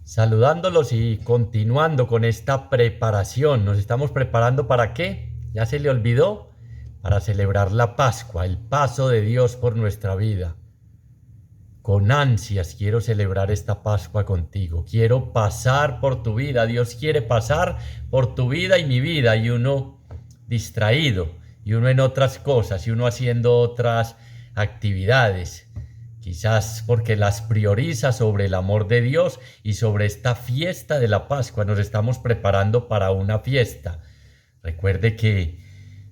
Saludándolos y continuando con esta preparación. ¿Nos estamos preparando para qué? ¿Ya se le olvidó? Para celebrar la Pascua, el paso de Dios por nuestra vida. Con ansias quiero celebrar esta Pascua contigo. Quiero pasar por tu vida. Dios quiere pasar por tu vida y mi vida. Y uno distraído, y uno en otras cosas, y uno haciendo otras actividades. Quizás porque las prioriza sobre el amor de Dios y sobre esta fiesta de la Pascua. Nos estamos preparando para una fiesta. Recuerde que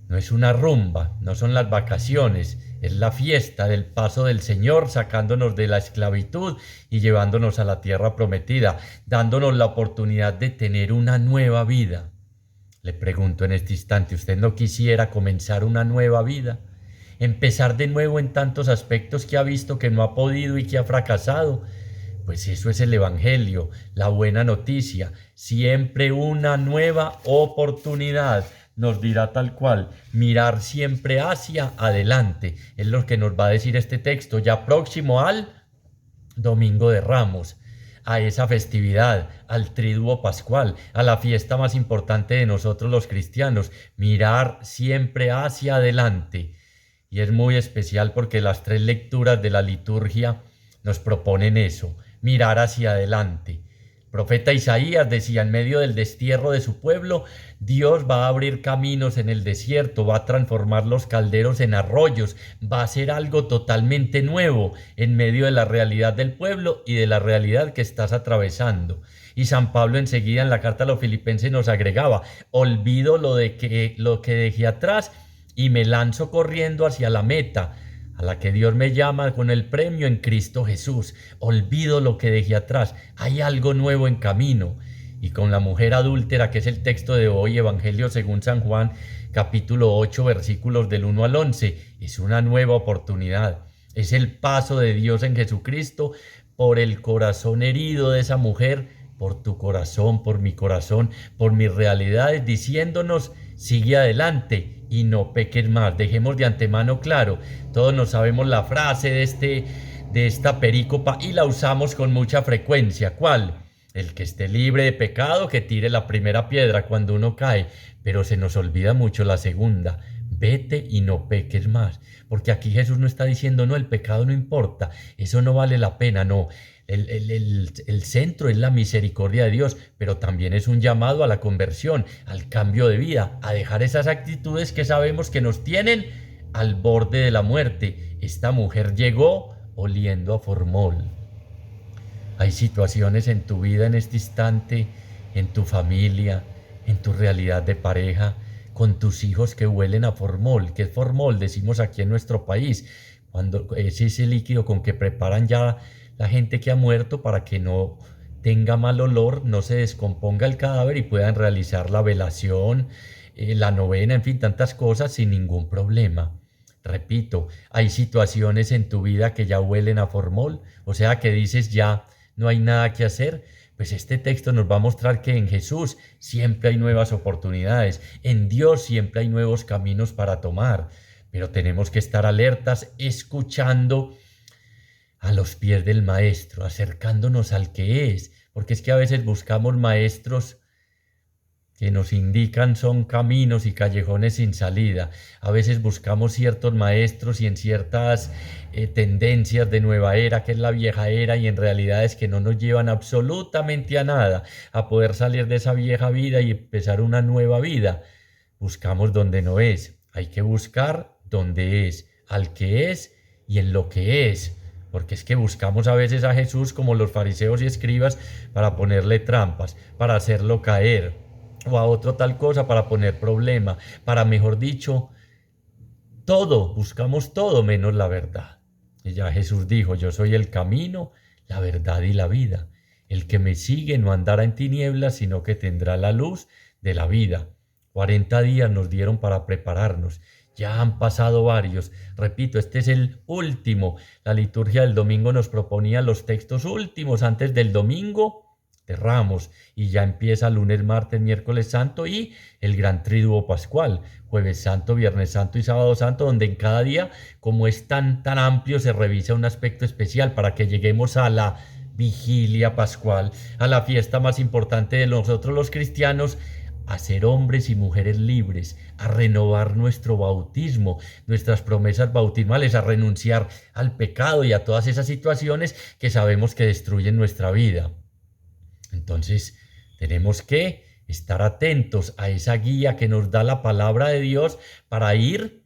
no es una rumba, no son las vacaciones, es la fiesta del paso del Señor sacándonos de la esclavitud y llevándonos a la tierra prometida, dándonos la oportunidad de tener una nueva vida. Le pregunto en este instante, ¿usted no quisiera comenzar una nueva vida? Empezar de nuevo en tantos aspectos que ha visto que no ha podido y que ha fracasado. Pues eso es el Evangelio, la buena noticia, siempre una nueva oportunidad. Nos dirá tal cual, mirar siempre hacia adelante. Es lo que nos va a decir este texto, ya próximo al Domingo de Ramos, a esa festividad, al triduo pascual, a la fiesta más importante de nosotros los cristianos, mirar siempre hacia adelante. Y es muy especial porque las tres lecturas de la liturgia nos proponen eso, mirar hacia adelante. El profeta Isaías decía, en medio del destierro de su pueblo, Dios va a abrir caminos en el desierto, va a transformar los calderos en arroyos, va a hacer algo totalmente nuevo en medio de la realidad del pueblo y de la realidad que estás atravesando. Y San Pablo enseguida en la carta a los Filipenses nos agregaba, olvido lo que dejé atrás y me lanzo corriendo hacia la meta, a la que Dios me llama con el premio en Cristo Jesús. Olvido lo que dejé atrás, hay algo nuevo en camino. Y con la mujer adúltera, que es el texto de hoy, Evangelio según San Juan, capítulo 8, versículos del 1 al 11, es una nueva oportunidad. Es el paso de Dios en Jesucristo por el corazón herido de esa mujer, por tu corazón, por mi corazón, por mis realidades, diciéndonos, sigue adelante y no peques más. Dejemos de antemano claro, todos nos sabemos la frase de esta perícopa y la usamos con mucha frecuencia. ¿Cuál? El que esté libre de pecado, que tire la primera piedra cuando uno cae, pero se nos olvida mucho la segunda. Vete y no peques más, porque aquí Jesús no está diciendo, no, el pecado no importa, eso no vale la pena, no. El centro es la misericordia de Dios, pero también es un llamado a la conversión, al cambio de vida, a dejar esas actitudes que sabemos que nos tienen al borde de la muerte. Esta mujer llegó oliendo a formol. Hay situaciones en tu vida en este instante, en tu familia, en tu realidad de pareja, con tus hijos que huelen a formol. ¿Qué es formol? Decimos aquí en nuestro país, cuando es ese líquido con que preparan ya la gente que ha muerto para que no tenga mal olor, no se descomponga el cadáver y puedan realizar la velación, la novena, en fin, tantas cosas sin ningún problema. Repito, hay situaciones en tu vida que ya huelen a formol, o sea que dices ya no hay nada que hacer. Pues este texto nos va a mostrar que en Jesús siempre hay nuevas oportunidades, en Dios siempre hay nuevos caminos para tomar, pero tenemos que estar alertas, escuchando a los pies del maestro, acercándonos al que es, porque es que a veces buscamos maestros que nos indican son caminos y callejones sin salida. A veces buscamos ciertos maestros y en ciertas tendencias de nueva era, que es la vieja era, y en realidad es que no nos llevan absolutamente a nada, a poder salir de esa vieja vida y empezar una nueva vida. Buscamos donde no es, hay que buscar donde es, al que es y en lo que es. Porque es que buscamos a veces a Jesús como los fariseos y escribas para ponerle trampas, para hacerlo caer, o a otro tal cosa para poner problema, para, mejor dicho, todo, buscamos todo menos la verdad. Y ya Jesús dijo, yo soy el camino, la verdad y la vida. El que me sigue no andará en tinieblas, sino que tendrá la luz de la vida. 40 días nos dieron para prepararnos. Ya han pasado varios. Repito, este es el último. La liturgia del domingo nos proponía los textos últimos antes del domingo de Ramos, y ya empieza lunes, martes, miércoles santo y el gran triduo pascual, jueves santo, viernes santo y sábado santo, donde en cada día, como es tan amplio, se revisa un aspecto especial para que lleguemos a la vigilia pascual, a la fiesta más importante de nosotros los cristianos, a ser hombres y mujeres libres, a renovar nuestro bautismo, nuestras promesas bautismales, a renunciar al pecado y a todas esas situaciones que sabemos que destruyen nuestra vida. Entonces, tenemos que estar atentos a esa guía que nos da la palabra de Dios para ir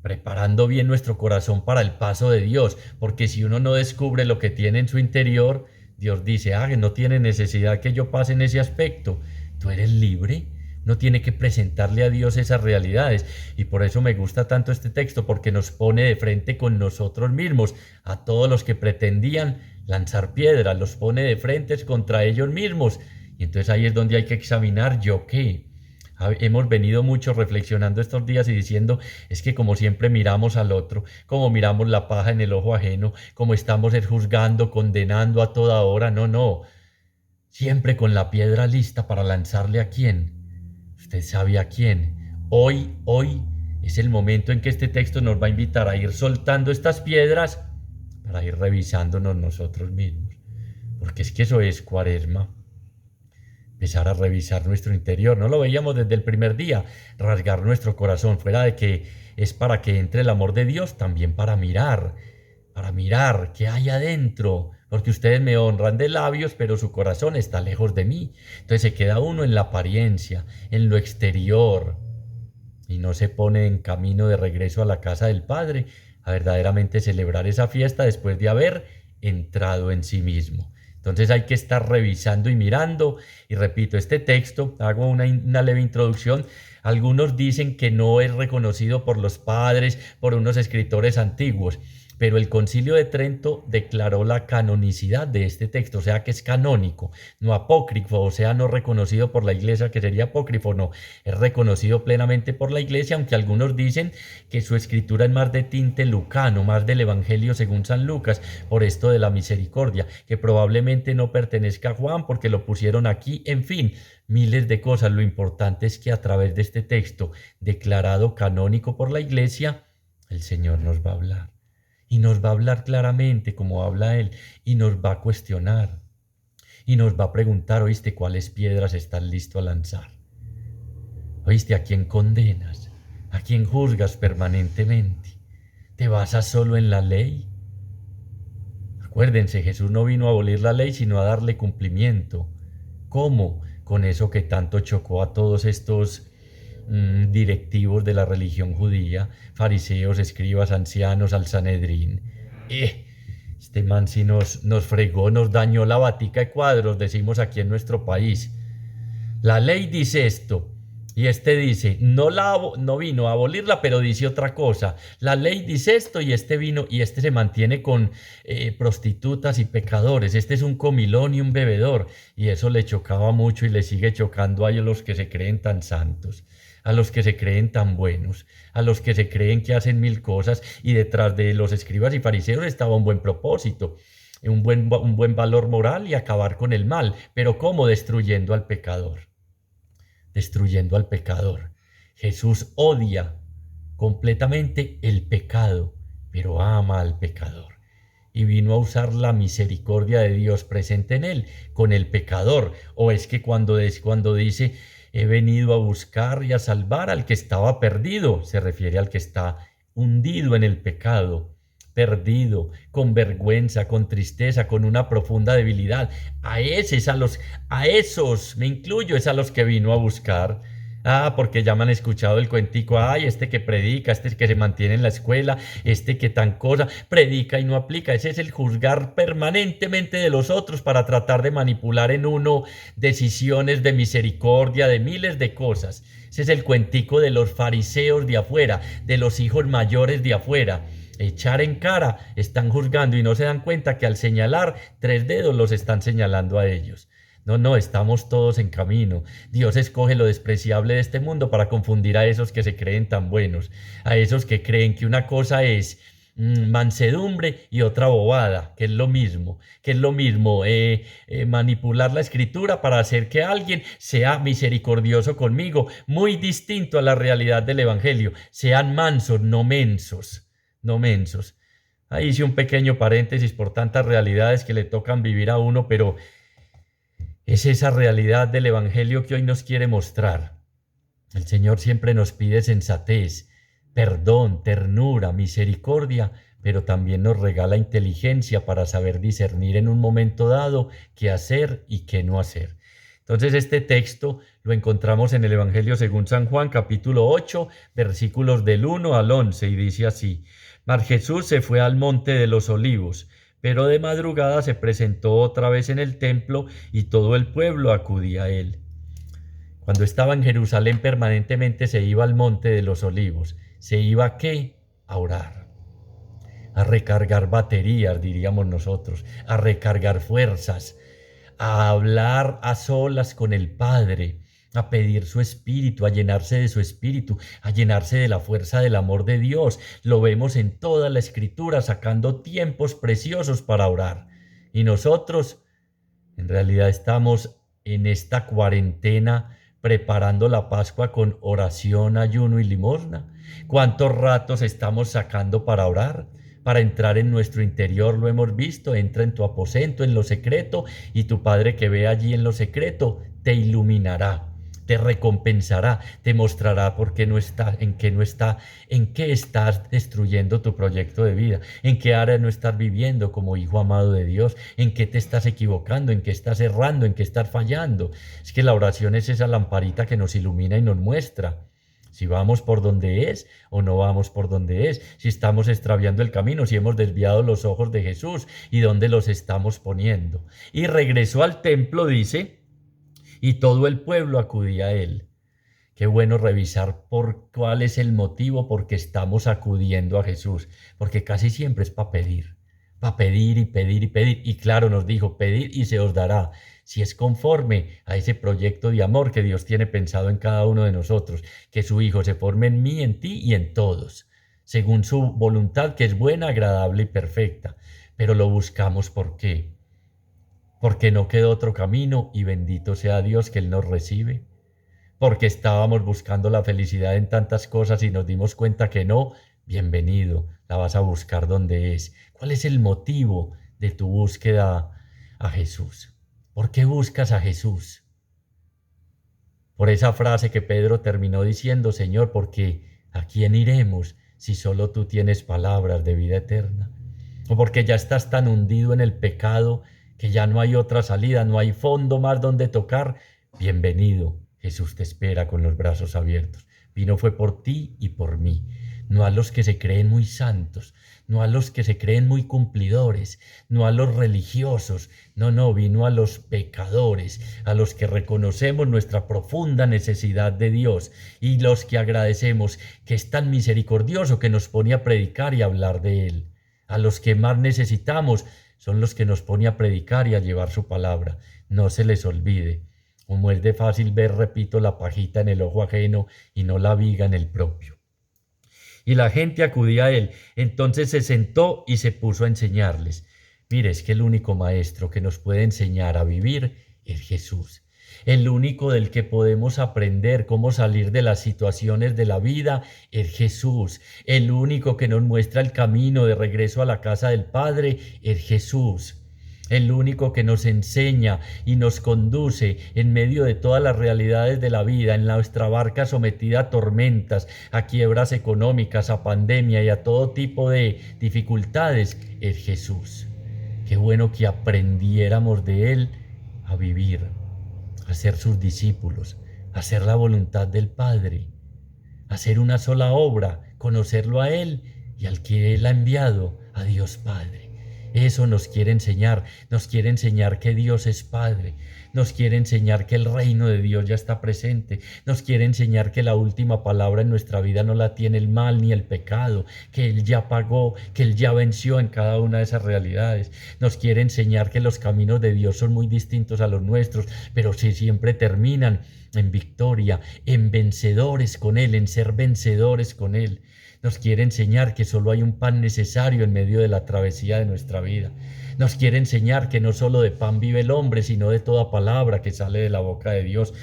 preparando bien nuestro corazón para el paso de Dios, porque si uno no descubre lo que tiene en su interior, Dios dice, no tiene necesidad que yo pase en ese aspecto, tú eres libre, no tiene que presentarle a Dios esas realidades. Y por eso me gusta tanto este texto, porque nos pone de frente con nosotros mismos, a todos los que pretendían lanzar piedras, los pone de frente contra ellos mismos. Y entonces ahí es donde hay que examinar yo qué. Hemos venido mucho reflexionando estos días y diciendo, es que como siempre miramos al otro, como miramos la paja en el ojo ajeno, como estamos juzgando, condenando a toda hora, no, siempre con la piedra lista para lanzarle a quién. Usted sabe a quién. Hoy es el momento en que este texto nos va a invitar a ir soltando estas piedras para ir revisándonos nosotros mismos. Porque es que eso es Cuaresma. Empezar a revisar nuestro interior. No lo veíamos desde el primer día. Rasgar nuestro corazón. Fuera de que es para que entre el amor de Dios, también para mirar qué hay adentro. Porque ustedes me honran de labios, pero su corazón está lejos de mí. Entonces se queda uno en la apariencia, en lo exterior, y no se pone en camino de regreso a la casa del Padre, a verdaderamente celebrar esa fiesta después de haber entrado en sí mismo. Entonces hay que estar revisando y mirando. Y repito, este texto, hago una leve introducción. Algunos dicen que no es reconocido por los padres, por unos escritores antiguos, pero el Concilio de Trento declaró la canonicidad de este texto, o sea que es canónico, no apócrifo, o sea no reconocido por la Iglesia, que sería apócrifo, no, es reconocido plenamente por la Iglesia, aunque algunos dicen que su escritura es más de tinte lucano, más del Evangelio según San Lucas, por esto de la misericordia, que probablemente no pertenezca a Juan porque lo pusieron aquí, en fin, miles de cosas. Lo importante es que a través de este texto declarado canónico por la Iglesia, el Señor nos va a hablar. Y nos va a hablar claramente como habla Él, y nos va a cuestionar, y nos va a preguntar, ¿oíste cuáles piedras estás listo a lanzar? ¿Oíste a quién condenas? ¿A quién juzgas permanentemente? ¿Te basas solo en la ley? Acuérdense, Jesús no vino a abolir la ley, sino a darle cumplimiento. ¿Cómo? Con eso que tanto chocó a todos estos directivos de la religión judía, fariseos, escribas, ancianos, al Sanedrín. Este man sí nos fregó, nos dañó la batica de cuadros, decimos aquí en nuestro país. La ley dice esto, y este dice, no vino a abolirla, pero dice otra cosa. La ley dice esto, y este vino, y este se mantiene con prostitutas y pecadores. Este es un comilón y un bebedor, y eso le chocaba mucho y le sigue chocando a los que se creen tan santos, a los que se creen tan buenos, a los que se creen que hacen mil cosas, y detrás de los escribas y fariseos estaba un buen propósito, un buen valor moral y acabar con el mal. Pero ¿cómo? Destruyendo al pecador. Destruyendo al pecador. Jesús odia completamente el pecado, pero ama al pecador. Y vino a usar la misericordia de Dios presente en él, con el pecador. O es que cuando dice, he venido a buscar y a salvar al que estaba perdido, se refiere al que está hundido en el pecado, perdido, con vergüenza, con tristeza, con una profunda debilidad. A esos, me incluyo, es a los que vino a buscar. Porque ya me han escuchado el cuentico, este que predica, este que se mantiene en la escuela, este que tan cosa, predica y no aplica. Ese es el juzgar permanentemente de los otros para tratar de manipular en uno decisiones de misericordia, de miles de cosas. Ese es el cuentico de los fariseos de afuera, de los hijos mayores de afuera. Echar en cara, están juzgando y no se dan cuenta que al señalar 3 dedos los están señalando a ellos. No, estamos todos en camino. Dios escoge lo despreciable de este mundo para confundir a esos que se creen tan buenos, a esos que creen que una cosa es mansedumbre y otra bobada, que es lo mismo, manipular la escritura para hacer que alguien sea misericordioso conmigo, muy distinto a la realidad del Evangelio. Sean mansos, no mensos, no mensos. Ahí hice un pequeño paréntesis por tantas realidades que le tocan vivir a uno, pero es esa realidad del Evangelio que hoy nos quiere mostrar. El Señor siempre nos pide sensatez, perdón, ternura, misericordia, pero también nos regala inteligencia para saber discernir en un momento dado qué hacer y qué no hacer. Entonces este texto lo encontramos en el Evangelio según San Juan, capítulo 8, versículos del 1 al 11, y dice así: Mas Jesús se fue al monte de los olivos, pero de madrugada se presentó otra vez en el templo y todo el pueblo acudía a él. Cuando estaba en Jerusalén permanentemente se iba al monte de los olivos. ¿Se iba a qué? A orar, a recargar baterías, diríamos nosotros, a recargar fuerzas, a hablar a solas con el Padre, a pedir su espíritu, a llenarse de su espíritu, a llenarse de la fuerza del amor de Dios. Lo vemos en toda la Escritura, sacando tiempos preciosos para orar. Y nosotros, en realidad, estamos en esta cuarentena preparando la Pascua con oración, ayuno y limosna. ¿Cuántos ratos estamos sacando para orar? Para entrar en nuestro interior, lo hemos visto: entra en tu aposento, en lo secreto, y tu Padre que ve allí en lo secreto te iluminará, te recompensará, te mostrará por qué no está, en qué no está, en qué estás destruyendo tu proyecto de vida, en qué área no estás viviendo como hijo amado de Dios, en qué te estás equivocando, en qué estás errando, en qué estás fallando. Es que la oración es esa lamparita que nos ilumina y nos muestra si vamos por donde es o no vamos por donde es, si estamos extraviando el camino, si hemos desviado los ojos de Jesús y dónde los estamos poniendo. Y regresó al templo, dice, y todo el pueblo acudía a él. Qué bueno revisar por cuál es el motivo por que estamos acudiendo a Jesús, porque casi siempre es para pedir y pedir y pedir. Y claro, nos dijo: pedid y se os dará, si es conforme a ese proyecto de amor que Dios tiene pensado en cada uno de nosotros, que su Hijo se forme en mí, en ti y en todos, según su voluntad, que es buena, agradable y perfecta. Pero lo buscamos, ¿por qué? Porque no quedó otro camino, y bendito sea Dios que Él nos recibe. Porque estábamos buscando la felicidad en tantas cosas y nos dimos cuenta que no. Bienvenido, la vas a buscar donde es. ¿Cuál es el motivo de tu búsqueda a Jesús? ¿Por qué buscas a Jesús? Por esa frase que Pedro terminó diciendo: Señor, porque ¿a quién iremos si solo tú tienes palabras de vida eterna? O porque ya estás tan hundido en el pecado que ya no hay otra salida, no hay fondo más donde tocar. Bienvenido, Jesús te espera con los brazos abiertos. Vino fue por ti y por mí, no a los que se creen muy santos, no a los que se creen muy cumplidores, no a los religiosos, no, vino a los pecadores, a los que reconocemos nuestra profunda necesidad de Dios y los que agradecemos que es tan misericordioso que nos pone a predicar y a hablar de Él. A los que más necesitamos son los que nos pone a predicar y a llevar su palabra. No se les olvide. Como es de fácil ver, repito, la pajita en el ojo ajeno y no la viga en el propio. Y la gente acudía a él. Entonces se sentó y se puso a enseñarles. Mire, es que el único maestro que nos puede enseñar a vivir es Jesús. El único del que podemos aprender cómo salir de las situaciones de la vida es Jesús. El único que nos muestra el camino de regreso a la casa del Padre es Jesús. El único que nos enseña y nos conduce en medio de todas las realidades de la vida, en nuestra barca sometida a tormentas, a quiebras económicas, a pandemia y a todo tipo de dificultades, es Jesús. Qué bueno que aprendiéramos de Él a vivir, a ser sus discípulos, a hacer la voluntad del Padre, a hacer una sola obra, conocerlo a Él y al que Él ha enviado, a Dios Padre. Eso nos quiere enseñar que Dios es Padre, nos quiere enseñar que el reino de Dios ya está presente, nos quiere enseñar que la última palabra en nuestra vida no la tiene el mal ni el pecado, que Él ya pagó, que Él ya venció en cada una de esas realidades. Nos quiere enseñar que los caminos de Dios son muy distintos a los nuestros, pero sí siempre terminan en victoria, en vencedores con Él, en ser vencedores con Él. Nos quiere enseñar que solo hay un pan necesario en medio de la travesía de nuestra vida. Nos quiere enseñar que no solo de pan vive el hombre, sino de toda palabra que sale de la boca de Dios.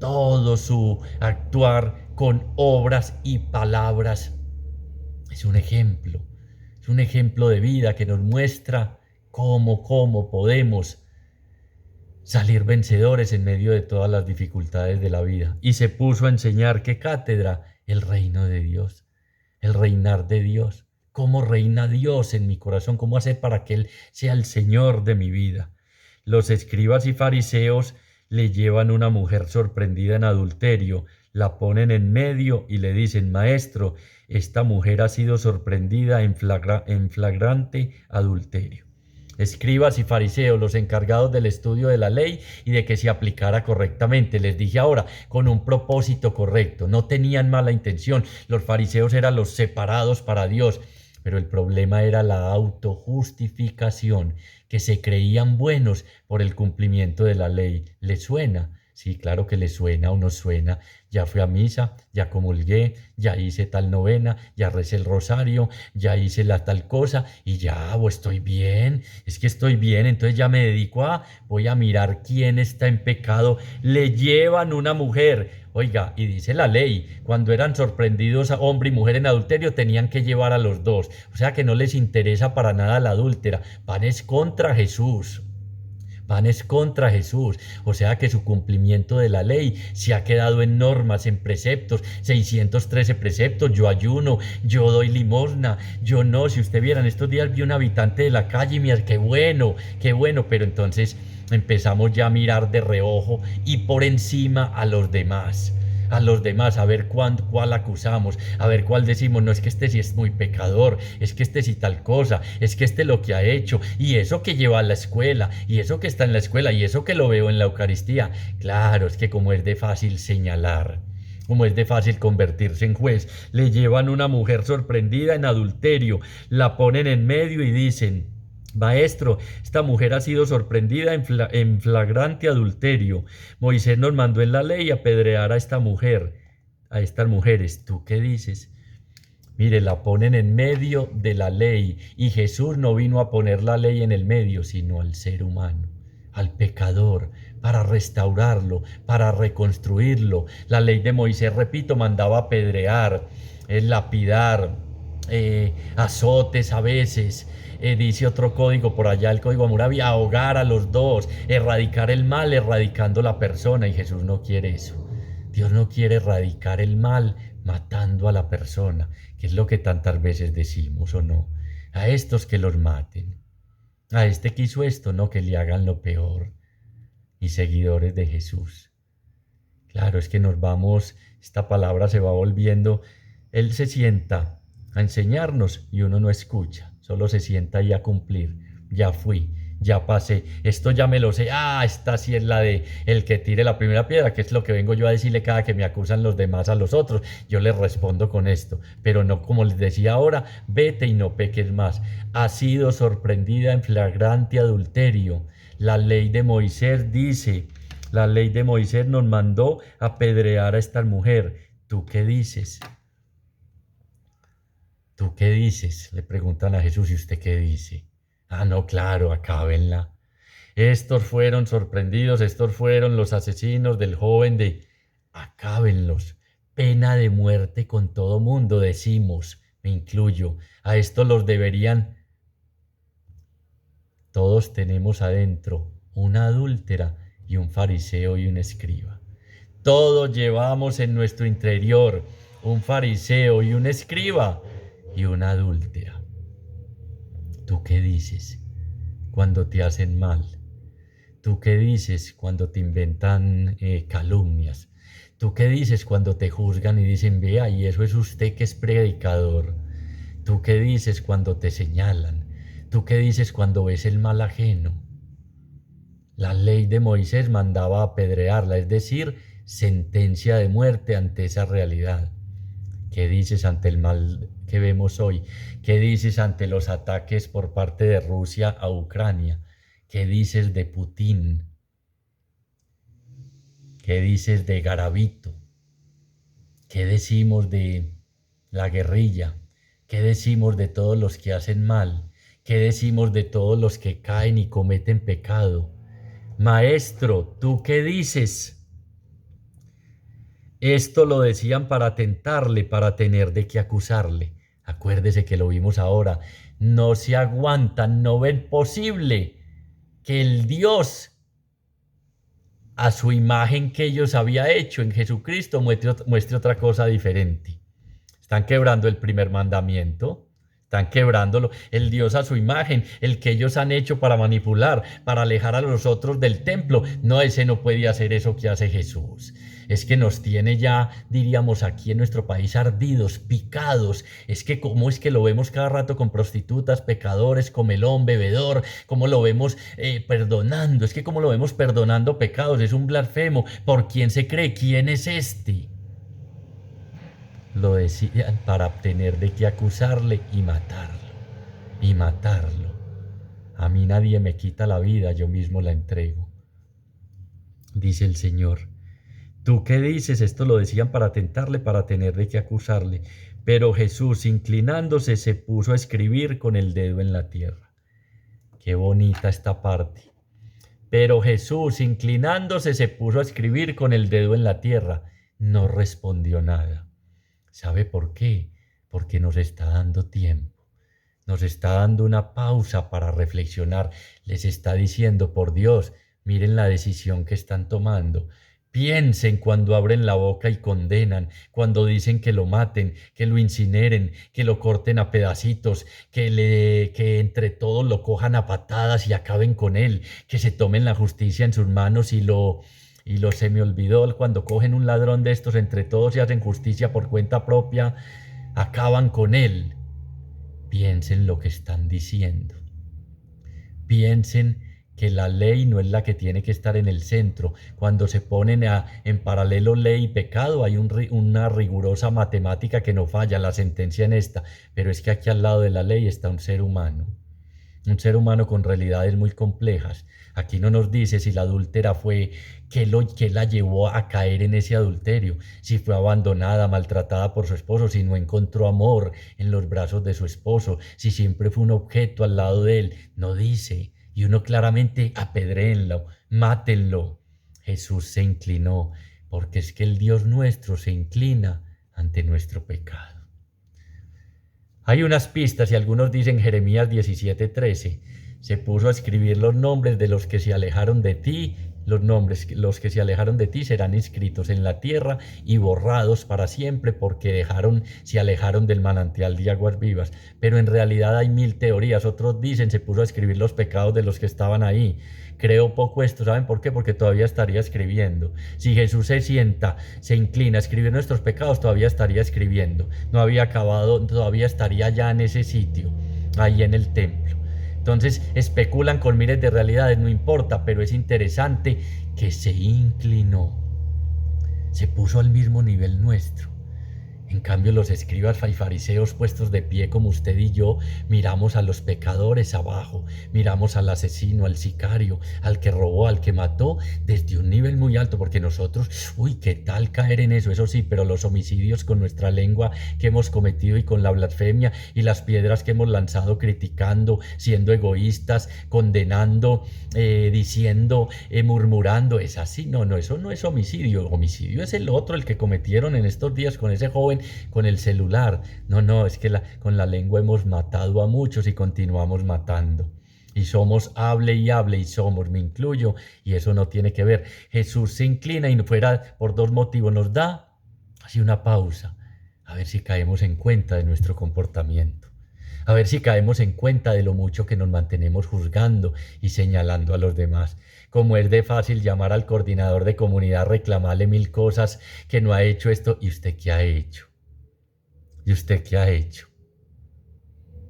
Todo su actuar con obras y palabras es un ejemplo Es un ejemplo de vida que nos muestra cómo podemos salir vencedores en medio de todas las dificultades de la vida. Y se puso a enseñar qué cátedra, el reino de Dios, el reinar de Dios. Cómo reina Dios en mi corazón, cómo hacer para que Él sea el Señor de mi vida. Los escribas y fariseos le llevan una mujer sorprendida en adulterio, la ponen en medio y le dicen: Maestro, esta mujer ha sido sorprendida en flagrante adulterio. Escribas y fariseos, los encargados del estudio de la ley y de que se aplicara correctamente. Les dije ahora, con un propósito correcto. No tenían mala intención. Los fariseos eran los separados para Dios. Pero el problema era la autojustificación, que se creían buenos por el cumplimiento de la ley. ¿Les suena? Sí, claro que le suena o no suena. Ya fui a misa, ya comulgué, ya hice tal novena, ya recé el rosario, ya hice la tal cosa y ya, estoy bien. Es que estoy bien, entonces ya me dedico voy a mirar quién está en pecado. Le llevan una mujer. Oiga, y dice la ley, cuando eran sorprendidos a hombre y mujer en adulterio, tenían que llevar a los dos. O sea que no les interesa para nada la adúltera. Van es contra Jesús. Van es contra Jesús, o sea que su cumplimiento de la ley se ha quedado en normas, en preceptos, 613 preceptos. Yo ayuno, yo doy limosna, yo no. Si usted viera, en estos días vi un habitante de la calle y mira, qué bueno, pero entonces empezamos ya a mirar de reojo y por encima a los demás. A ver cuál acusamos, a ver cuál decimos: no, es que este sí es muy pecador, es que este sí tal cosa, es que este lo que ha hecho, y eso que lleva a la escuela, y eso que está en la escuela, y eso que lo veo en la Eucaristía. Claro, es que como es de fácil señalar, como es de fácil convertirse en juez. Le llevan una mujer sorprendida en adulterio, la ponen en medio y dicen: Maestro, esta mujer ha sido sorprendida en flagrante adulterio. Moisés nos mandó en la ley apedrear a esta mujer, a estas mujeres. ¿Tú qué dices? Mire, la ponen en medio de la ley y Jesús no vino a poner la ley en el medio, sino al ser humano, al pecador, para restaurarlo, para reconstruirlo. La ley de Moisés, repito, mandaba apedrear, lapidar, azotes a veces. Dice otro código por allá, el código Hammurabi, ahogar a los dos, erradicar el mal, erradicando la persona. Y Jesús no quiere eso. Dios no quiere erradicar el mal matando a la persona, que es lo que tantas veces decimos, ¿o no? A estos que los maten. A este que hizo esto, no, que le hagan lo peor. Y seguidores de Jesús. Claro, es que esta palabra se va volviendo. Él se sienta a enseñarnos y uno no escucha. Solo se sienta ahí a cumplir. Ya fui, ya pasé, esto ya me lo sé. Esta sí es la de el que tire la primera piedra, que es lo que vengo yo a decirle cada que me acusan los demás a los otros. Yo les respondo con esto, pero no como les decía ahora: vete y no peques más. Ha sido sorprendida en flagrante adulterio. La ley de Moisés dice, la ley de Moisés nos mandó apedrear a esta mujer. ¿Tú qué dices? ¿Tú qué dices? Le preguntan a Jesús. ¿Y usted qué dice? No, claro, acábenla. Estos fueron sorprendidos, estos fueron los asesinos del joven Acábenlos. Pena de muerte con todo mundo, decimos, me incluyo. A estos los deberían. Todos tenemos adentro una adúltera y un fariseo y un escriba. Todos llevamos en nuestro interior un fariseo y un escriba y una adúltera. ¿Tú qué dices cuando te hacen mal? ¿Tú qué dices cuando te inventan calumnias? ¿Tú qué dices cuando te juzgan y dicen: vea, y eso es usted que es predicador? ¿Tú qué dices cuando te señalan? ¿Tú qué dices cuando ves el mal ajeno? La ley de Moisés mandaba apedrearla, es decir, sentencia de muerte ante esa realidad. ¿Qué dices ante el mal que vemos hoy? ¿Qué dices ante los ataques por parte de Rusia a Ucrania? ¿Qué dices de Putin? ¿Qué dices de Garavito? ¿Qué decimos de la guerrilla? ¿Qué decimos de todos los que hacen mal? ¿Qué decimos de todos los que caen y cometen pecado? Maestro, ¿tú qué dices? Esto lo decían para tentarle, para tener de qué acusarle. Acuérdese que lo vimos ahora. no se aguantan, no ven posible que el Dios a su imagen que ellos había hecho en Jesucristo muestre otra cosa diferente. Están quebrando el primer mandamiento, están quebrándolo, el Dios a su imagen, el que ellos han hecho para manipular, para alejar a los otros del templo. No, ese no puede hacer eso que hace Jesús. Es que nos tiene ya, diríamos aquí en nuestro país, ardidos, picados. Es que cómo es que lo vemos cada rato con prostitutas, pecadores, comelón, bebedor, cómo lo vemos perdonando. Es que cómo lo vemos perdonando pecados, es un blasfemo. ¿Por quién se cree? ¿Quién es este? Lo decían para obtener de qué acusarle y matarlo, y matarlo. A mí nadie me quita la vida, yo mismo la entrego. Dice el Señor. ¿Tú qué dices? Esto lo decían para tentarle, para tener de qué acusarle. Pero Jesús, inclinándose, se puso a escribir con el dedo en la tierra. Qué bonita esta parte. Pero Jesús, inclinándose, se puso a escribir con el dedo en la tierra. No respondió nada. ¿Sabe por qué? Porque nos está dando tiempo. Nos está dando una pausa para reflexionar. Les está diciendo, por Dios, miren la decisión que están tomando. Piensen cuando abren la boca y condenan, cuando dicen que lo maten, que lo incineren, que lo corten a pedacitos, que entre todos lo cojan a patadas y acaben con él, que se tomen la justicia en sus manos se me olvidó cuando cogen un ladrón de estos entre todos y hacen justicia por cuenta propia, acaban con él. Piensen lo que están diciendo. Piensen que la ley no es la que tiene que estar en el centro. Cuando se ponen en paralelo ley y pecado, hay una rigurosa matemática que no falla, la sentencia en esta. Pero es que aquí al lado de la ley está un ser humano con realidades muy complejas. Aquí no nos dice si la adúltera fue qué la llevó a caer en ese adulterio, si fue abandonada, maltratada por su esposo, si no encontró amor en los brazos de su esposo, si siempre fue un objeto al lado de él. No dice, y uno claramente apedréenlo, mátenlo. Jesús se inclinó, porque es que el Dios nuestro se inclina ante nuestro pecado. Hay unas pistas y algunos dicen Jeremías 17:13. Se puso a escribir los nombres de los que se alejaron de ti. Los que se alejaron de ti serán inscritos en la tierra y borrados para siempre porque se alejaron del manantial de aguas vivas. Pero en realidad hay 1000 teorías. Otros dicen se puso a escribir los pecados de los que estaban ahí. Creo poco esto, ¿saben por qué? Porque todavía estaría escribiendo. Si Jesús se sienta, se inclina a escribir nuestros pecados, todavía estaría escribiendo. No había acabado, todavía estaría ya en ese sitio, ahí en el templo. Entonces especulan con miles de realidades, no importa, pero es interesante que se inclinó, se puso al mismo nivel nuestro. En cambio, los escribas y fariseos puestos de pie como usted y yo, miramos a los pecadores abajo, miramos al asesino, al sicario, al que robó, al que mató, desde un nivel muy alto, porque nosotros, qué tal caer en eso sí, pero los homicidios con nuestra lengua que hemos cometido y con la blasfemia y las piedras que hemos lanzado criticando, siendo egoístas, condenando, diciendo, murmurando, es así, no, eso no es homicidio. Homicidio es el otro, el que cometieron en estos días con ese joven con el celular. No, es que con la lengua hemos matado a muchos y continuamos matando. Y somos hable y somos, me incluyo, y eso no tiene que ver. Jesús se inclina y fuera por dos motivos, nos da así una pausa, a ver si caemos en cuenta de nuestro comportamiento. A ver si caemos en cuenta de lo mucho que nos mantenemos juzgando y señalando a los demás. Como es de fácil llamar al coordinador de comunidad, reclamarle 1000 cosas que no ha hecho esto. ¿Y usted qué ha hecho? ¿Y usted qué ha hecho?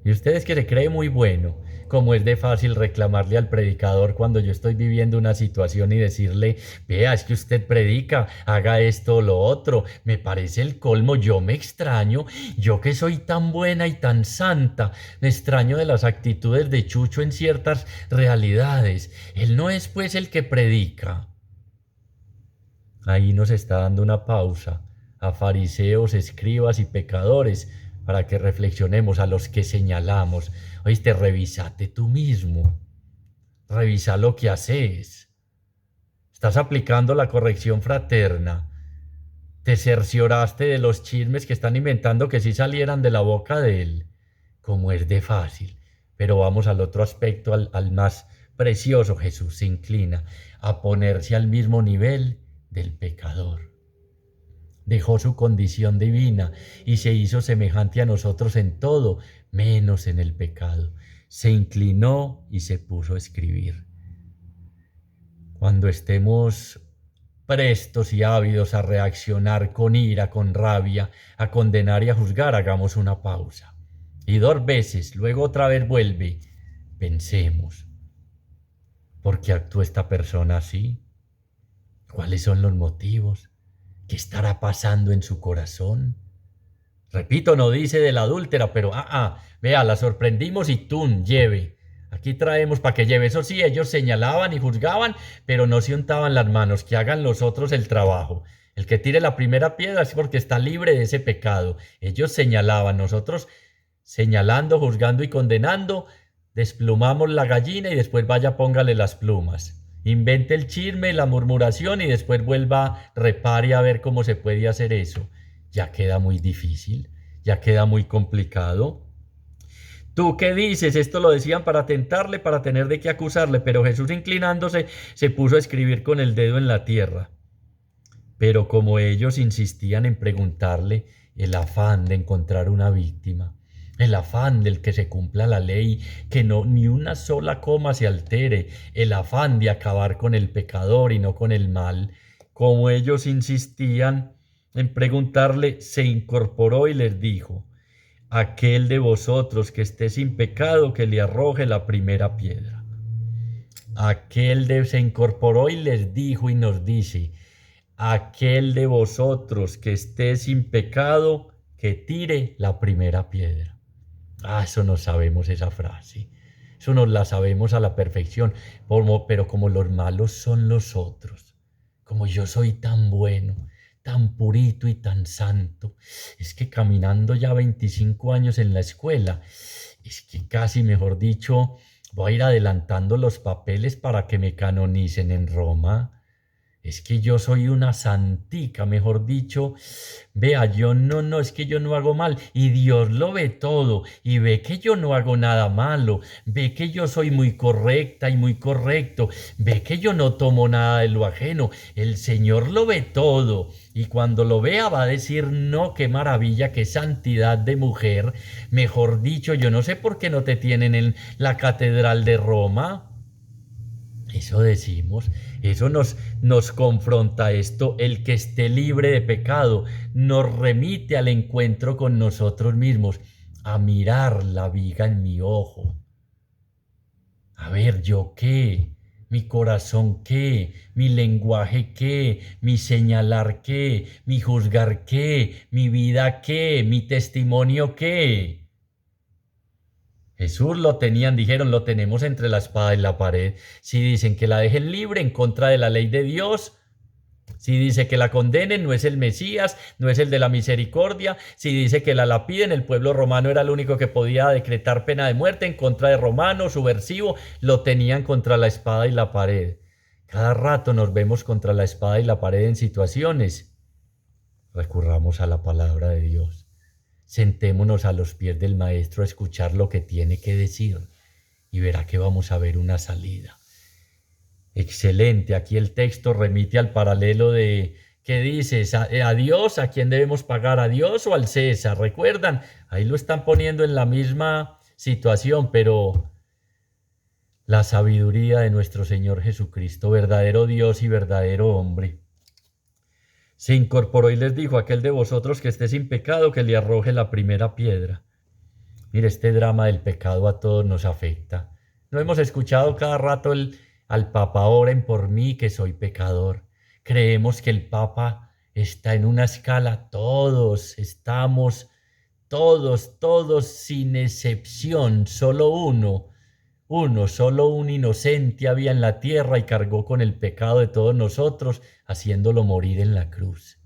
Y usted es que se cree muy bueno. Como es de fácil reclamarle al predicador cuando yo estoy viviendo una situación y decirle, vea, es que usted predica, haga esto o lo otro, me parece el colmo, yo me extraño, yo que soy tan buena y tan santa, me extraño de las actitudes de Chucho en ciertas realidades. Él no es pues el que predica. Ahí nos está dando una pausa a fariseos, escribas y pecadores, para que reflexionemos, a los que señalamos. Oíste, revísate tú mismo. Revisa lo que haces. Estás aplicando la corrección fraterna. Te cercioraste de los chismes que están inventando que sí salieran de la boca de él. Como es de fácil. Pero vamos al otro aspecto, al más precioso. Jesús se inclina a ponerse al mismo nivel del pecador. Dejó su condición divina y se hizo semejante a nosotros en todo, menos en el pecado. Se inclinó y se puso a escribir. Cuando estemos prestos y ávidos a reaccionar con ira, con rabia, a condenar y a juzgar, hagamos una pausa. Y 2 veces, luego otra vez vuelve. Pensemos, ¿por qué actúa esta persona así? ¿Cuáles son los motivos? ¿Qué estará pasando en su corazón? Repito, no dice de la adúltera, pero vea, la sorprendimos y ¡tum! Lleve. Aquí traemos para que lleve. Eso sí, ellos señalaban y juzgaban, pero no se untaban las manos, que hagan los otros el trabajo. El que tire la primera piedra es porque está libre de ese pecado. Ellos señalaban, nosotros señalando, juzgando y condenando, desplumamos la gallina y después vaya póngale las plumas. Invente el chisme, la murmuración y después vuelva, repare a ver cómo se puede hacer eso. Ya queda muy difícil, ya queda muy complicado. ¿Tú qué dices? Esto lo decían para tentarle, para tener de qué acusarle, pero Jesús inclinándose se puso a escribir con el dedo en la tierra. Pero como ellos insistían en preguntarle, el afán de encontrar una víctima, el afán del que se cumpla la ley, que no ni una sola coma se altere, el afán de acabar con el pecador y no con el mal, como ellos insistían en preguntarle, se incorporó y les dijo: aquel de vosotros que esté sin pecado, que le arroje la primera piedra. Se incorporó y les dijo y nos dice: aquel de vosotros que esté sin pecado, que tire la primera piedra. Eso no sabemos esa frase. Eso nos la sabemos a la perfección. Pero como los malos son los otros, como yo soy tan bueno, tan purito y tan santo, es que caminando ya 25 años en la escuela, es que casi, mejor dicho, voy a ir adelantando los papeles para que me canonicen en Roma. Es que yo soy una santica, mejor dicho. Vea, es que yo no hago mal. Y Dios lo ve todo. Y ve que yo no hago nada malo. Ve que yo soy muy correcta y muy correcto. Ve que yo no tomo nada de lo ajeno. El Señor lo ve todo. Y cuando lo vea va a decir: no, qué maravilla, qué santidad de mujer. Mejor dicho, yo no sé por qué no te tienen en la catedral de Roma. Eso decimos, eso nos confronta esto. El que esté libre de pecado nos remite al encuentro con nosotros mismos, a mirar la viga en mi ojo. A ver, ¿yo qué? ¿Mi corazón qué? ¿Mi lenguaje qué? ¿Mi señalar qué? ¿Mi juzgar qué? ¿Mi vida qué? ¿Mi testimonio qué? Jesús lo tenían, dijeron, lo tenemos entre la espada y la pared. Si dicen que la dejen libre en contra de la ley de Dios, si dice que la condenen, no es el Mesías, no es el de la misericordia. Si dice que la lapiden, el pueblo romano era el único que podía decretar pena de muerte en contra de Romano, subversivo, lo tenían contra la espada y la pared. Cada rato nos vemos contra la espada y la pared en situaciones. Recurramos a la palabra de Dios. Sentémonos a los pies del Maestro a escuchar lo que tiene que decir y verá que vamos a ver una salida. Excelente, aquí el texto remite al paralelo de ¿qué dices? ¿A Dios? ¿A quién debemos pagar? ¿A Dios o al César? ¿Recuerdan? Ahí lo están poniendo en la misma situación, pero la sabiduría de nuestro Señor Jesucristo, verdadero Dios y verdadero hombre, se incorporó y les dijo: aquel de vosotros que esté sin pecado, que le arroje la primera piedra. Mire, este drama del pecado a todos nos afecta. No hemos escuchado cada rato al Papa: oren por mí que soy pecador. Creemos que el Papa está en una escala, todos estamos, todos sin excepción, solo solo un inocente había en la tierra y cargó con el pecado de todos nosotros, haciéndolo morir en la cruz.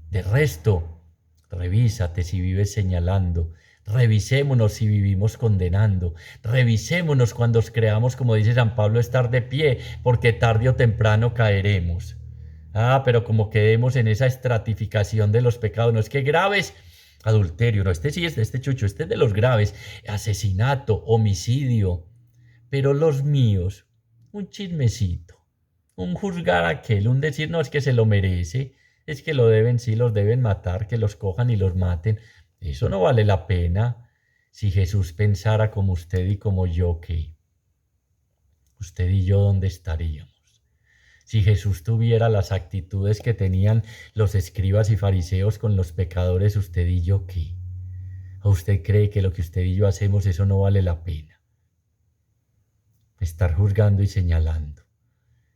De resto, revísate si vives señalando, revisémonos si vivimos condenando, revisémonos cuando creamos, como dice San Pablo, estar de pie, porque tarde o temprano caeremos. Pero como quedemos en esa estratificación de los pecados, no es que graves, Adulterio, no, este sí es de este chucho, este es de los graves. Asesinato, homicidio. Pero los míos, un chismecito, un juzgar a aquel, un decir, no, es que se lo merece, es que lo deben, sí, los deben matar, que los cojan y los maten. Eso no vale la pena. Si Jesús pensara como usted y como yo, ¿qué? Usted y yo, ¿dónde estaríamos? Si Jesús tuviera las actitudes que tenían los escribas y fariseos con los pecadores, usted y yo, ¿qué? ¿O usted cree que lo que usted y yo hacemos, eso no vale la pena? Estar juzgando y señalando.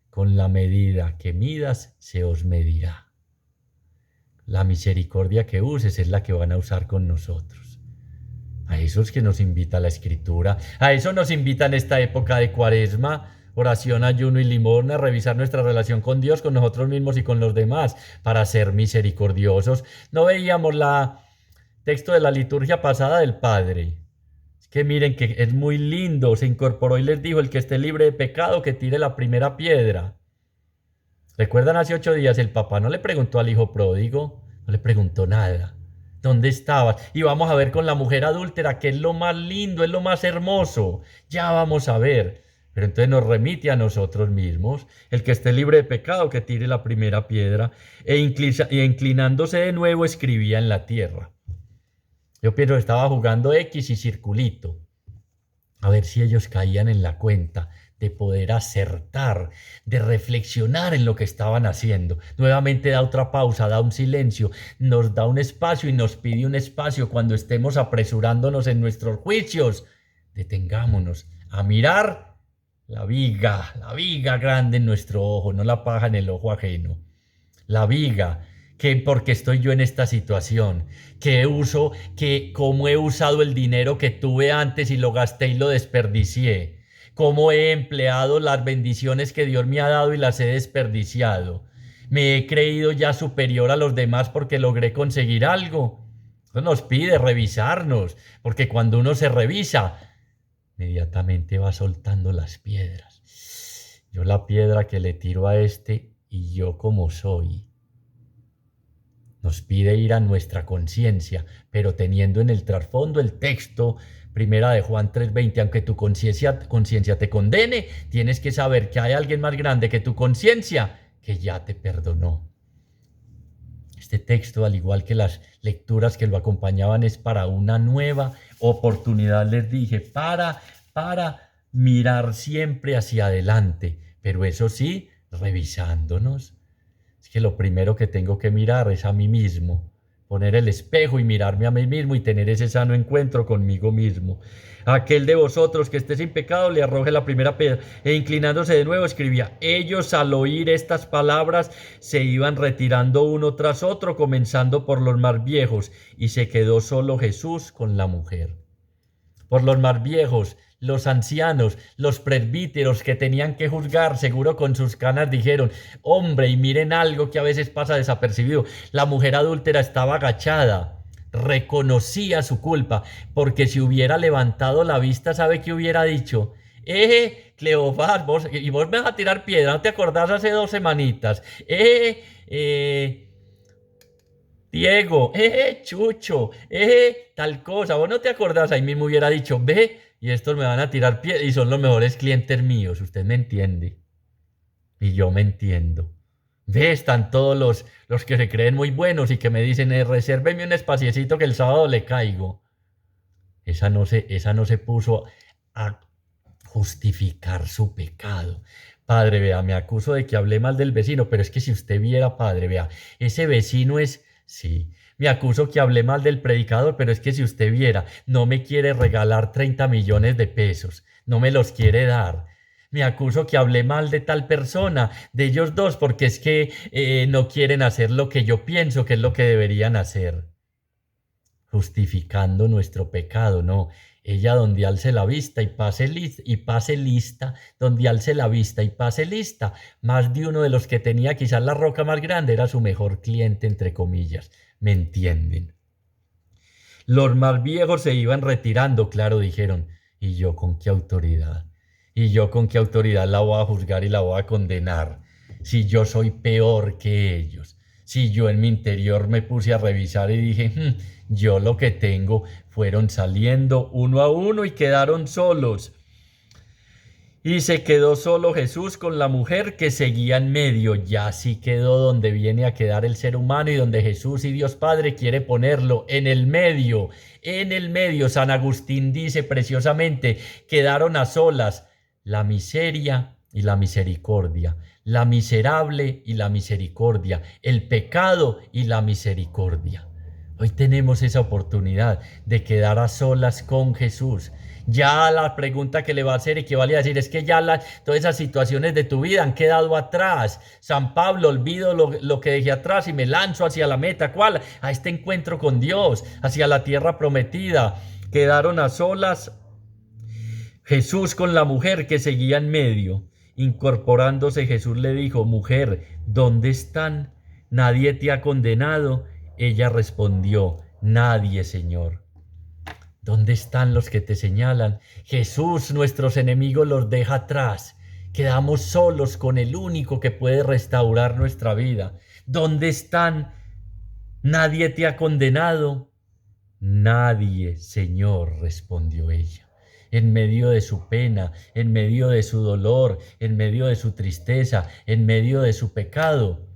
Con la medida que midas, se os medirá. La misericordia que uses es la que van a usar con nosotros. A eso es que nos invita la Escritura. A eso nos invita en esta época de Cuaresma, oración, ayuno y limosna, revisar nuestra relación con Dios, con nosotros mismos y con los demás, para ser misericordiosos. No veíamos la texto de la liturgia pasada del Padre. Es que miren que es muy lindo, se incorporó y les dijo, el que esté libre de pecado, que tire la primera piedra. ¿Recuerdan hace 8 días el papá no le preguntó al hijo pródigo? No le preguntó nada. ¿Dónde estabas? Y vamos a ver con la mujer adúltera, que es lo más lindo, es lo más hermoso. Ya vamos a ver. Pero entonces nos remite a nosotros mismos. El que esté libre de pecado, que tire la primera piedra. E inclinándose de nuevo, escribía en la tierra. Yo pienso que estaba jugando X y circulito. A ver si ellos caían en la cuenta de poder acertar, de reflexionar en lo que estaban haciendo. Nuevamente da otra pausa, da un silencio, nos da un espacio y nos pide un espacio cuando estemos apresurándonos en nuestros juicios. Detengámonos a mirar la viga grande en nuestro ojo, no la paja en el ojo ajeno. La viga, que porque estoy yo en esta situación, que cómo he usado el dinero que tuve antes y lo gasté y lo desperdicié, cómo he empleado las bendiciones que Dios me ha dado y las he desperdiciado. Me he creído ya superior a los demás porque logré conseguir algo. Eso nos pide revisarnos, porque cuando uno se revisa, inmediatamente va soltando las piedras. Yo la piedra que le tiro a este y yo como soy. Nos pide ir a nuestra conciencia, pero teniendo en el trasfondo el texto, primera de Juan 3:20, aunque tu conciencia te condene, tienes que saber que hay alguien más grande que tu conciencia que ya te perdonó. Este texto, al igual que las lecturas que lo acompañaban, es para una nueva oportunidad, les dije, para mirar siempre hacia adelante, pero eso sí, revisándonos. Es que lo primero que tengo que mirar es a mí mismo, poner el espejo y mirarme a mí mismo y tener ese sano encuentro conmigo mismo. Aquel de vosotros que esté sin pecado le arroje la primera piedra. E inclinándose de nuevo escribía, ellos al oír estas palabras se iban retirando uno tras otro, comenzando por los más viejos, y se quedó solo Jesús con la mujer. Por los más viejos, los ancianos, los presbíteros que tenían que juzgar, seguro con sus canas dijeron, hombre, y miren algo que a veces pasa desapercibido, la mujer adúltera estaba agachada, reconocía su culpa, porque si hubiera levantado la vista, ¿sabe qué hubiera dicho? Cleofás, vos me vas a tirar piedra, ¿no te acordás hace 2 semanitas? Diego, Chucho, tal cosa, vos no te acordás, ahí mismo hubiera dicho, ve, y estos me van a tirar piedra y son los mejores clientes míos, usted me entiende, y yo me entiendo. Ve, están todos los que se creen muy buenos y que me dicen, resérveme un espaciecito que el sábado le caigo. Esa no se puso a justificar su pecado. Padre, vea, me acuso de que hablé mal del vecino, pero es que si usted viera, padre, vea, ese vecino es... Sí, me acuso que hablé mal del predicador, pero es que si usted viera, no me quiere regalar 30 millones de pesos, no me los quiere dar. Me acuso que hablé mal de tal persona, de ellos dos, porque es que no quieren hacer lo que yo pienso que es lo que deberían hacer. Justificando nuestro pecado, no. Ella donde alce la vista y pase lista, donde alce la vista y pase lista. Más de uno de los que tenía quizás la roca más grande era su mejor cliente, entre comillas. ¿Me entienden? Los más viejos se iban retirando, claro, dijeron. ¿Y yo con qué autoridad? ¿Y yo con qué autoridad la voy a juzgar y la voy a condenar? Si yo soy peor que ellos. Si yo en mi interior me puse a revisar y dije, yo lo que tengo, fueron saliendo uno a uno y quedaron solos. Y se quedó solo Jesús con la mujer que seguía en medio. Ya sí quedó donde viene a quedar el ser humano y donde Jesús y Dios Padre quiere ponerlo, en el medio. En el medio, San Agustín dice preciosamente, quedaron a solas la miseria y la misericordia, la miserable y la misericordia, el pecado y la misericordia. Hoy tenemos esa oportunidad de quedar a solas con Jesús. Ya la pregunta que le va a hacer equivale a decir, es que ya todas esas situaciones de tu vida han quedado atrás. San Pablo, olvido lo que dejé atrás y me lanzo hacia la meta. ¿Cuál? A este encuentro con Dios, hacia la tierra prometida. Quedaron a solas Jesús con la mujer que seguía en medio. Incorporándose, Jesús le dijo, mujer, ¿dónde están? ¿Nadie te ha condenado? Ella respondió, nadie, Señor. ¿Dónde están los que te señalan? Jesús, nuestros enemigos, los deja atrás. Quedamos solos con el único que puede restaurar nuestra vida. ¿Dónde están? ¿Nadie te ha condenado? Nadie, Señor, respondió ella. En medio de su pena, en medio de su dolor, en medio de su tristeza, en medio de su pecado,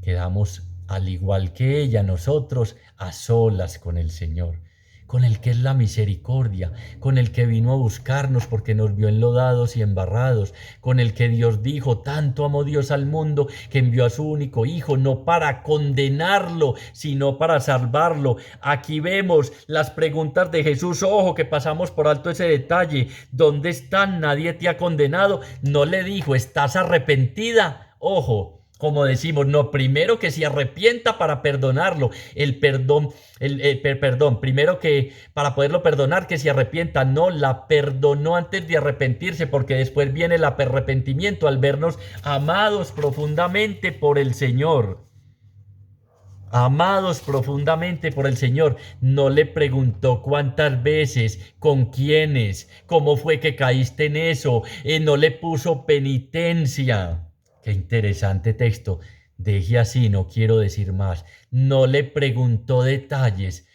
quedamos, al igual que ella, nosotros, a solas con el Señor, con el que es la misericordia, con el que vino a buscarnos porque nos vio enlodados y embarrados, con el que Dios dijo, tanto amó Dios al mundo que envió a su único Hijo, no para condenarlo, sino para salvarlo. Aquí vemos las preguntas de Jesús, ojo que pasamos por alto ese detalle, ¿dónde están? Nadie te ha condenado. No le dijo, ¿estás arrepentida? Ojo. Como decimos, no, primero que se arrepienta para perdonarlo, perdón, primero que para poderlo perdonar que se arrepienta, no, la perdonó antes de arrepentirse, porque después viene el arrepentimiento al vernos amados profundamente por el Señor. Amados profundamente por el Señor, no le preguntó cuántas veces, con quiénes, cómo fue que caíste en eso, no le puso penitencia. Qué interesante texto. Deje así, no quiero decir más. No le preguntó detalles.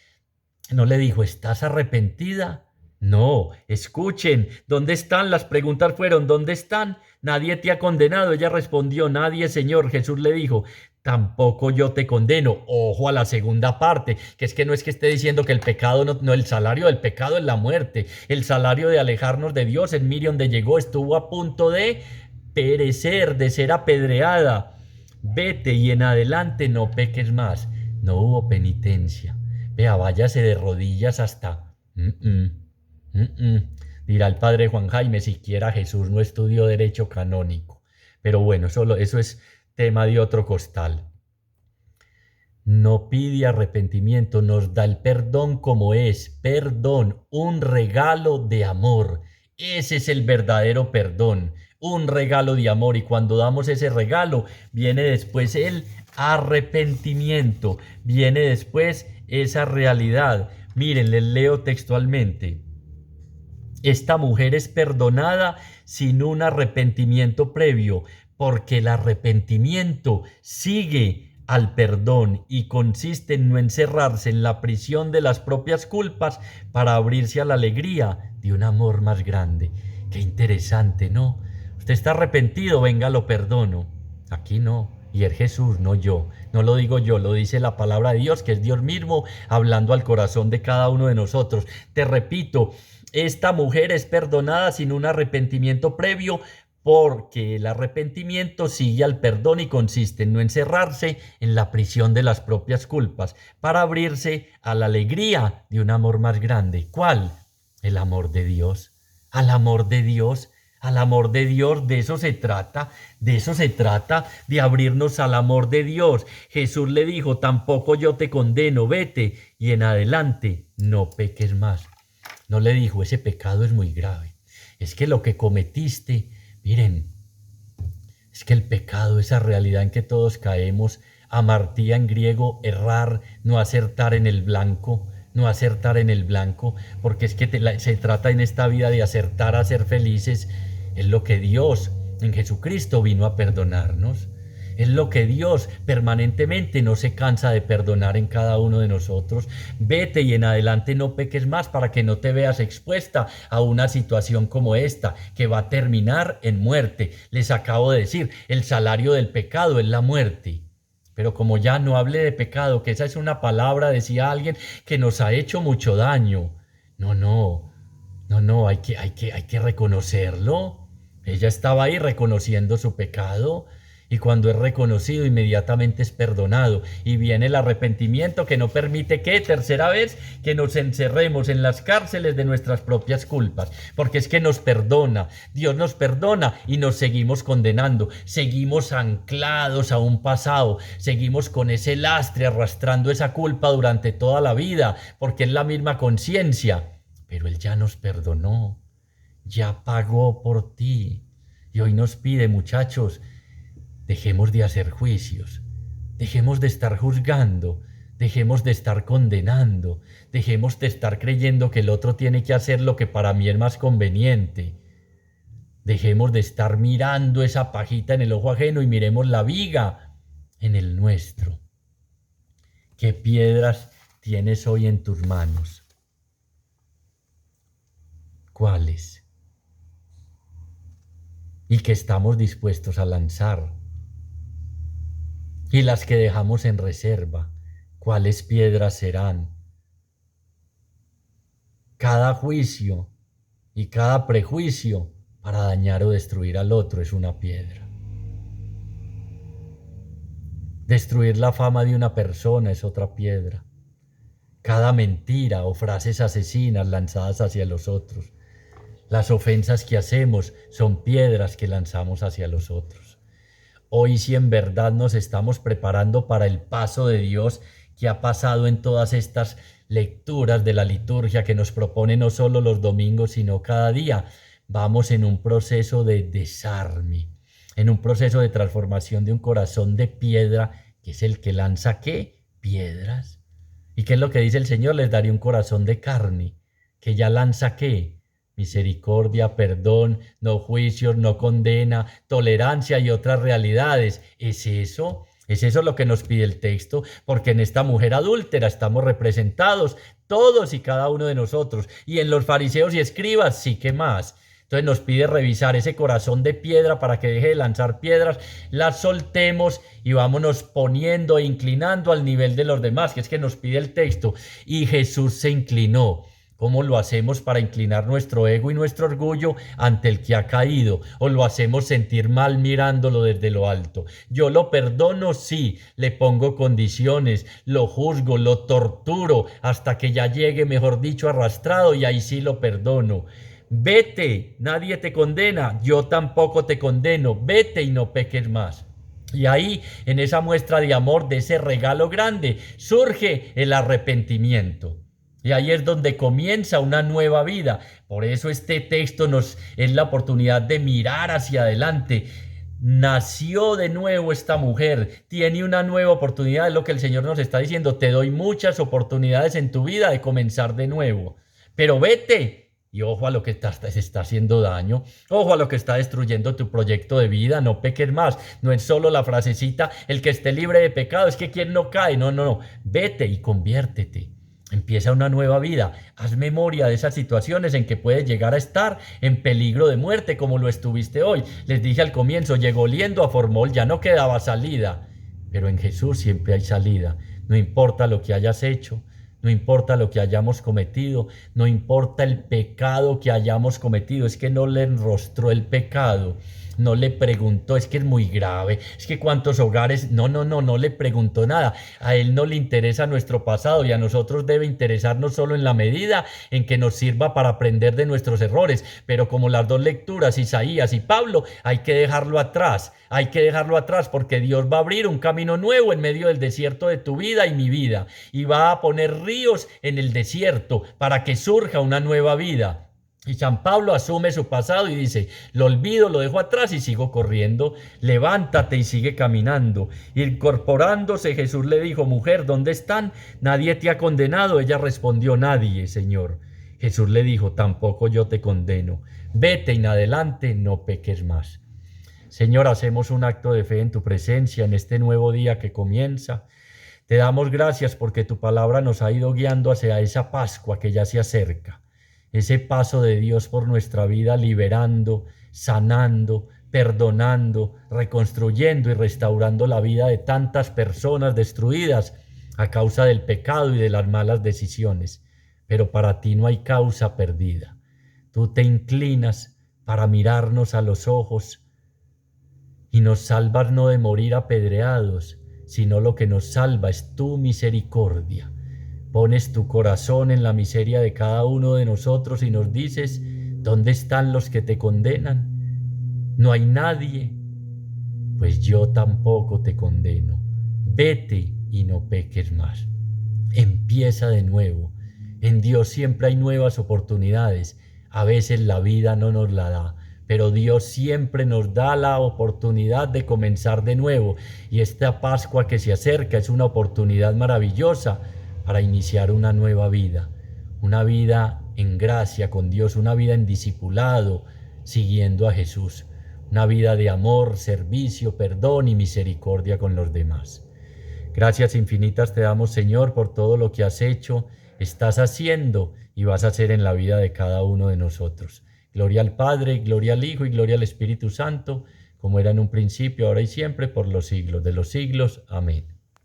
No le dijo, ¿estás arrepentida? No, escuchen, ¿dónde están? Las preguntas fueron, ¿dónde están? Nadie te ha condenado. Ella respondió, nadie, Señor. Jesús le dijo, tampoco yo te condeno. Ojo a la segunda parte, que es que no es que esté diciendo que el pecado no, el salario del pecado es la muerte. El salario de alejarnos de Dios en Miriam donde llegó estuvo a punto de perecer, de ser apedreada. Vete y en adelante no peques más. No hubo penitencia. Vea, váyase de rodillas hasta... Dirá el padre Juan Jaime, siquiera Jesús no estudió derecho canónico. Pero bueno, eso es tema de otro costal. No pide arrepentimiento, nos da el perdón como es, perdón, un regalo de amor. Ese es el verdadero perdón, un regalo de amor, y cuando damos ese regalo viene después el arrepentimiento, viene después esa realidad. Miren, les leo textualmente. Esta mujer es perdonada sin un arrepentimiento previo, porque el arrepentimiento sigue al perdón y consiste en no encerrarse en la prisión de las propias culpas para abrirse a la alegría de un amor más grande. Qué interesante, ¿no? Usted está arrepentido, venga, lo perdono. Aquí no. Y es Jesús, no yo. No lo digo yo, lo dice la palabra de Dios, que es Dios mismo hablando al corazón de cada uno de nosotros. Te repito, esta mujer es perdonada sin un arrepentimiento previo, porque el arrepentimiento sigue al perdón y consiste en no encerrarse en la prisión de las propias culpas, para abrirse a la alegría de un amor más grande. ¿Cuál? El amor de Dios. Al amor de Dios. Al amor de Dios, de eso se trata, de abrirnos al amor de Dios. Jesús le dijo, tampoco yo te condeno, vete y en adelante no peques más. No le dijo, ese pecado es muy grave, es que lo que cometiste, miren, es que el pecado, esa realidad en que todos caemos, amartía en griego, errar, no acertar en el blanco, porque es que se trata en esta vida de acertar a ser felices. Es lo que Dios en Jesucristo vino a perdonarnos. Es lo que Dios permanentemente no se cansa de perdonar en cada uno de nosotros. Vete y en adelante no peques más para que no te veas expuesta a una situación como esta, que va a terminar en muerte. Les acabo de decir, el salario del pecado es la muerte. Pero como ya no hablé de pecado, que esa es una palabra, decía alguien, que nos ha hecho mucho daño. No, hay que reconocerlo. Ella estaba ahí reconociendo su pecado. Y cuando es reconocido, inmediatamente es perdonado. Y viene el arrepentimiento que no permite que, tercera vez, que nos encerremos en las cárceles de nuestras propias culpas. Porque es que nos perdona. Dios nos perdona y nos seguimos condenando. Seguimos anclados a un pasado. Seguimos con ese lastre arrastrando esa culpa durante toda la vida. Porque es la misma conciencia. Pero Él ya nos perdonó. Ya pagó por ti. Y hoy nos pide, muchachos, dejemos de hacer juicios, dejemos de estar juzgando, dejemos de estar condenando, dejemos de estar creyendo que el otro tiene que hacer lo que para mí es más conveniente. Dejemos de estar mirando esa pajita en el ojo ajeno y miremos la viga en el nuestro. ¿Qué piedras tienes hoy en tus manos? ¿Cuáles? Y que estamos dispuestos a lanzar. Y las que dejamos en reserva, ¿cuáles piedras serán? Cada juicio y cada prejuicio para dañar o destruir al otro es una piedra. Destruir la fama de una persona es otra piedra. Cada mentira o frases asesinas lanzadas hacia los otros. Las ofensas que hacemos son piedras que lanzamos hacia los otros. Hoy, si en verdad nos estamos preparando para el paso de Dios que ha pasado en todas estas lecturas de la liturgia que nos propone no solo los domingos, sino cada día, vamos en un proceso de desarme, en un proceso de transformación de un corazón de piedra, que es el que lanza, ¿qué? Piedras. ¿Y qué es lo que dice el Señor? Les daré un corazón de carne, que ya lanza, ¿qué? Misericordia, perdón, no juicios, no condena, tolerancia y otras realidades. ¿Es eso? ¿Es eso lo que nos pide el texto? Porque en esta mujer adúltera estamos representados todos y cada uno de nosotros. Y en los fariseos y escribas, sí que más. Entonces nos pide revisar ese corazón de piedra para que deje de lanzar piedras, las soltemos y vámonos poniendo e inclinando al nivel de los demás, que es que nos pide el texto. Y Jesús se inclinó. ¿Cómo lo hacemos para inclinar nuestro ego y nuestro orgullo ante el que ha caído? ¿O lo hacemos sentir mal mirándolo desde lo alto? Yo lo perdono, sí, le pongo condiciones, lo juzgo, lo torturo, hasta que ya llegue, mejor dicho, arrastrado, y ahí sí lo perdono. Vete, nadie te condena, yo tampoco te condeno, vete y no peques más. Y ahí, en esa muestra de amor, de ese regalo grande, surge el arrepentimiento. Y ahí es donde comienza una nueva vida. Por eso este texto nos es la oportunidad de mirar hacia adelante. Nació de nuevo esta mujer, tiene una nueva oportunidad, es lo que el Señor nos está diciendo. Te doy muchas oportunidades en tu vida de comenzar de nuevo. Pero vete. Y ojo a lo que se está haciendo daño, ojo a lo que está destruyendo tu proyecto de vida, no peques más. No es solo la frasecita, el que esté libre de pecado, es que quien no cae, no, vete y conviértete. Empieza una nueva vida, haz memoria de esas situaciones en que puedes llegar a estar en peligro de muerte como lo estuviste hoy. Les dije al comienzo, llegó oliendo a formol, ya no quedaba salida, pero en Jesús siempre hay salida. No importa lo que hayas hecho, no importa lo que hayamos cometido, no importa el pecado que hayamos cometido, es que no le enrostró el pecado. No le preguntó, es que es muy grave, es que cuántos hogares, no le preguntó nada. A él no le interesa nuestro pasado y a nosotros debe interesarnos solo en la medida en que nos sirva para aprender de nuestros errores. Pero como las dos lecturas, Isaías y Pablo, hay que dejarlo atrás porque Dios va a abrir un camino nuevo en medio del desierto de tu vida y mi vida. Y va a poner ríos en el desierto para que surja una nueva vida. Y San Pablo asume su pasado y dice, lo olvido, lo dejo atrás y sigo corriendo, levántate y sigue caminando. Incorporándose, Jesús le dijo, mujer, ¿dónde están? ¿Nadie te ha condenado? Ella respondió, nadie, Señor. Jesús le dijo, tampoco yo te condeno. Vete y en adelante no peques más. Señor, hacemos un acto de fe en tu presencia en este nuevo día que comienza. Te damos gracias porque tu palabra nos ha ido guiando hacia esa Pascua que ya se acerca, ese paso de Dios por nuestra vida, liberando, sanando, perdonando, reconstruyendo y restaurando la vida de tantas personas destruidas a causa del pecado y de las malas decisiones. Pero para ti no hay causa perdida. Tú te inclinas para mirarnos a los ojos y nos salvas no de morir apedreados, sino lo que nos salva es tu misericordia. Pones tu corazón en la miseria de cada uno de nosotros y nos dices, ¿dónde están los que te condenan? No hay nadie. Pues yo tampoco te condeno. Vete y no peques más. Empieza de nuevo. En Dios siempre hay nuevas oportunidades. A veces la vida no nos la da, pero Dios siempre nos da la oportunidad de comenzar de nuevo. Y esta Pascua que se acerca es una oportunidad maravillosa para iniciar una nueva vida. Una vida en gracia con Dios, una vida en discipulado, siguiendo a Jesús. Una vida de amor, servicio, perdón y misericordia con los demás. Gracias infinitas te damos, Señor, por todo lo que has hecho, estás haciendo y vas a hacer en la vida de cada uno de nosotros. Gloria al Padre, gloria al Hijo y gloria al Espíritu Santo, como era en un principio, ahora y siempre, por los siglos de los siglos. Amén.